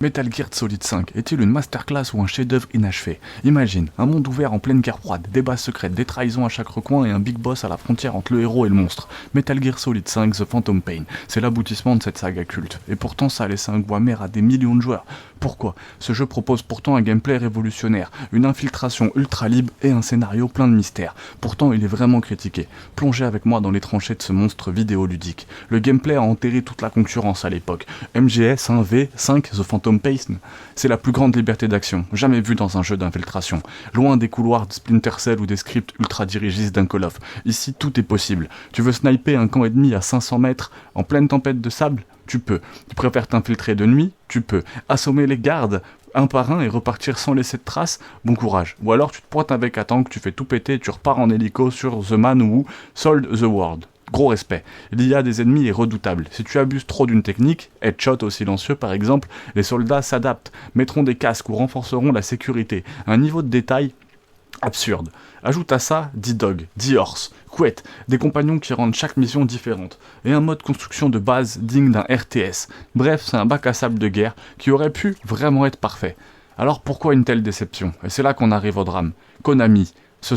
Metal Gear Solid 5 est-il une masterclass ou un chef-d'œuvre inachevé? Imagine, un monde ouvert en pleine guerre froide, des bases secrètes, des trahisons à chaque recoin et un big boss à la frontière entre le héros et le monstre. Metal Gear Solid 5 The Phantom Pain, c'est l'aboutissement de cette saga culte. Et pourtant ça a laissé un goût amer à des millions de joueurs. Pourquoi? Ce jeu propose pourtant un gameplay révolutionnaire, une infiltration ultra libre et un scénario plein de mystères. Pourtant il est vraiment critiqué. Plongez avec moi dans les tranchées de ce monstre vidéoludique. Le gameplay a enterré toute la concurrence à l'époque. MGS 1V5 The Phantom Pain, c'est la plus grande liberté d'action, jamais vue dans un jeu d'infiltration. Loin des couloirs de Splinter Cell ou des scripts ultra dirigistes d'un Call of. Ici, tout est possible. Tu veux sniper un camp ennemi à 500 mètres en pleine tempête de sable? Tu peux. Tu préfères t'infiltrer de nuit? Tu peux. Assommer les gardes un par un et repartir sans laisser de traces? Bon courage. Ou alors tu te pointes avec un tank, tu fais tout péter et tu repars en hélico sur The Man Who Sold the World. Gros respect. Il y a des ennemis redoutables. Si tu abuses trop d'une technique, headshot au silencieux par exemple, les soldats s'adaptent, mettront des casques ou renforceront la sécurité. Un niveau de détail absurde. Ajoute à ça 10 dogs, 10 horses, couettes, des compagnons qui rendent chaque mission différente, et un mode construction de base digne d'un RTS. Bref, c'est un bac à sable de guerre qui aurait pu vraiment être parfait. Alors pourquoi une telle déception? Et c'est là qu'on arrive au drame. Konami, ce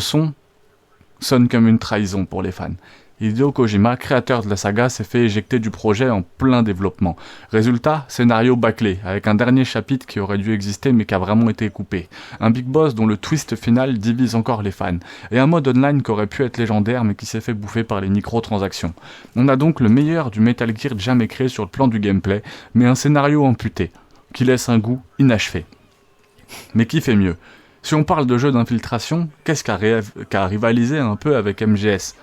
sonne comme une trahison pour les fans. Hideo Kojima, créateur de la saga, s'est fait éjecter du projet en plein développement. Résultat, scénario bâclé, avec un dernier chapitre qui aurait dû exister mais qui a vraiment été coupé. Un big boss dont le twist final divise encore les fans. Et un mode online qui aurait pu être légendaire mais qui s'est fait bouffer par les microtransactions. On a donc le meilleur du Metal Gear jamais créé sur le plan du gameplay, mais un scénario amputé, qui laisse un goût inachevé. Mais qui fait mieux? Si on parle de jeu d'infiltration, qu'est-ce qu'a rivalisé un peu avec MGS?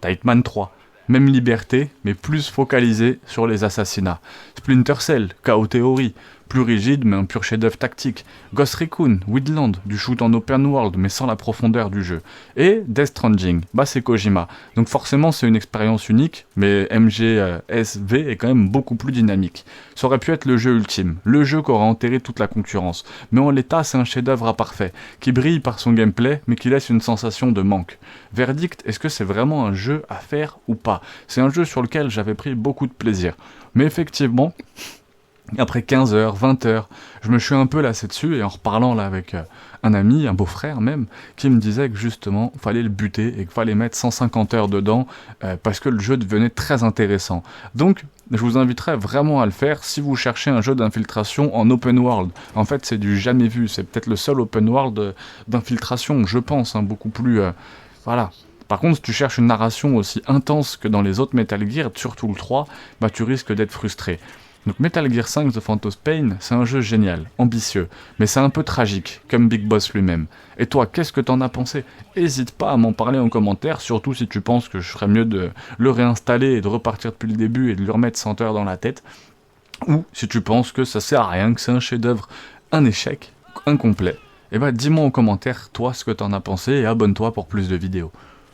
Hitman 3, même liberté, mais plus focalisé sur les assassinats. Splinter Cell, Chaos Theory, plus rigide mais un pur chef-d'œuvre tactique. Ghost Recon, Wildland, du shoot en open world mais sans la profondeur du jeu. Et Death Stranding, c'est Kojima. Donc forcément c'est une expérience unique, mais MGSV est quand même beaucoup plus dynamique. Ça aurait pu être le jeu ultime, le jeu qui aurait enterré toute la concurrence. Mais en l'état c'est un chef-d'œuvre imparfait, qui brille par son gameplay mais qui laisse une sensation de manque. Verdict, est-ce que c'est vraiment un jeu à faire ou pas? C'est un jeu sur lequel j'avais pris beaucoup de plaisir. Mais effectivement, après 15 heures, 20 heures, je me suis un peu lassé dessus, et en reparlant là avec un ami, un beau-frère même, qui me disait que justement, fallait le buter et qu'il fallait mettre 150 heures dedans, parce que le jeu devenait très intéressant. Donc, je vous inviterais vraiment à le faire si vous cherchez un jeu d'infiltration en open world. En fait, c'est du jamais vu, c'est peut-être le seul open world d'infiltration, je pense, beaucoup plus... voilà. Par contre, si tu cherches une narration aussi intense que dans les autres Metal Gear, surtout le 3, tu risques d'être frustré. Donc Metal Gear 5 The Phantom Pain, c'est un jeu génial, ambitieux, mais c'est un peu tragique, comme Big Boss lui-même. Et toi, qu'est-ce que t'en as pensé? Hésite pas à m'en parler en commentaire, surtout si tu penses que je ferais mieux de le réinstaller et de repartir depuis le début et de lui remettre 100 heures dans la tête, ou si tu penses que ça sert à rien, que c'est un chef-d'œuvre, un échec, incomplet. Et dis-moi en commentaire, toi, ce que t'en as pensé, et abonne-toi pour plus de vidéos.